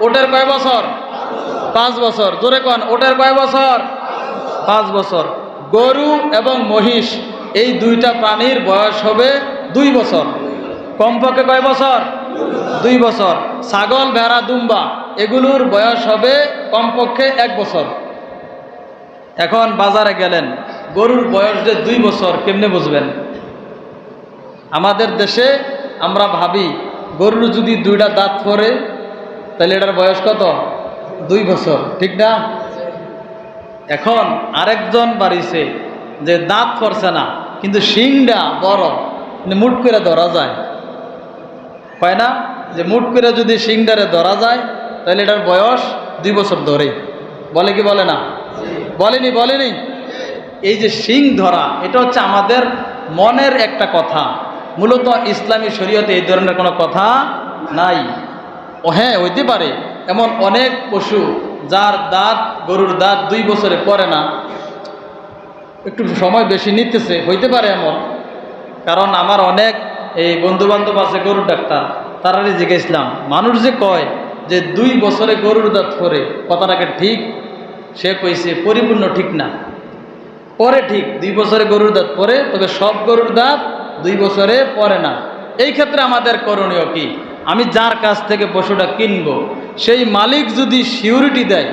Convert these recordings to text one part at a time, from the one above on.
ওটের কয় বছর? 5 বছর। জোরে কোন, ওটের কয় বছর? 5 বছর। গরু এবং মহিষ এই দুইটা প্রাণীর বয়স হবে 2 বছর। কমপক্ষে কয় বছর? 2 বছর। ছাগল, ভেড়া, দুম্বা এগুলোর বয়স হবে কমপক্ষে 1 বছর। এখন বাজারে গেলেন, গরুর বয়স যে 2 বছর কেমনে বুঝবেন? আমাদের দেশে আমরা ভাবি গরুর যদি 2টা দাঁত পড়ে তাহলে এটার বয়স কত? 2 বছর, ঠিক না? এখন আরেকজন বাড়িছে যে দাঁত পড়ছে না কিন্তু শিংটা বড়, মুট করে ধরা যায়, হয় না? যে মুট করে যদি শিংটারে ধরা যায় তাহলে এটার বয়স 2 বছর ধরে। বলে কি বলে না? বলেনি, বলেনি। এই যে শিং ধরা, এটা হচ্ছে আমাদের মনের একটা কথা। মূলত ইসলামী শরীয়তে এই ধরনের কোনো কথা নাই। ও হ্যাঁ, হইতে পারে এমন অনেক পশু যার দাঁত, গরুর দাঁত 2 বছরে পড়ে না, একটু সময় বেশি নিতেছে, হইতে পারে এমন। কারণ আমার অনেক এই বন্ধুবান্ধব আছে গরুর ডাক্তার, তারাই জিজ্ঞেসলাম মানুষ যে কয় যে 2 বছরে গরুর দাঁত পড়ে, কথাটাকে ঠিক? সে কইছে পরিপূর্ণ ঠিক না, পরে ঠিক 2 বছরে গরুর দাঁত পরে, তবে সব গরুর দাঁত 2 বছরে পরে না। এই ক্ষেত্রে আমাদের করণীয় কি? আমি যার কাছ থেকে পশুটা কিনবো সেই মালিক যদি সিউরিটি দেয়,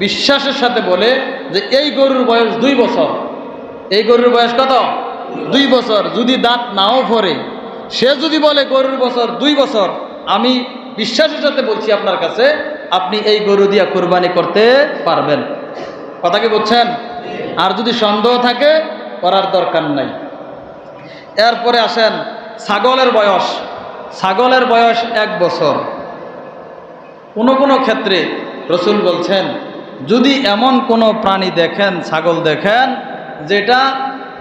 বিশ্বাসের সাথে বলে যে এই গরুর বয়স 2 বছর, এই গরুর বয়স কত? 2 বছর। যদি দাঁত নাও পড়ে, সে যদি বলে গরুর বছর 2 বছর, আমি বিশ্বাসের সাথে বলছি আপনার কাছে, আপনি এই গরু দিয়া কুরবানি করতে পারবেন। কথা কি বুঝছেন? আর যদি সন্দেহ থাকে, করার দরকার নাই। এরপরে আসেন ছাগলের বয়স। ছাগলের বয়স 1 বছর। কোনো কোনো ক্ষেত্রে রসুল বলছেন যদি এমন কোনো প্রাণী দেখেন, ছাগল দেখেন যেটা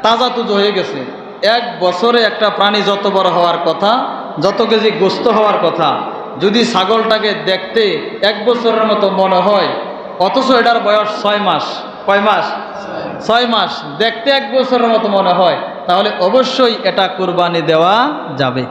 তাজা তুজো হয়ে গেছে, 1 বছরে একটা প্রাণী যত বড় হওয়ার কথা, যত কেজি গোস্ত হওয়ার কথা, যদি ছাগলটাকে দেখতে 1 বছরের মতো মনে হয়, অথচ এটার বয়স 6 মাস, কয় মাস? 6 মাস, দেখতে 1 বছরের মতো মনে হয়, তাহলে অবশ্যই এটা কুরবানি দেওয়া যাবে।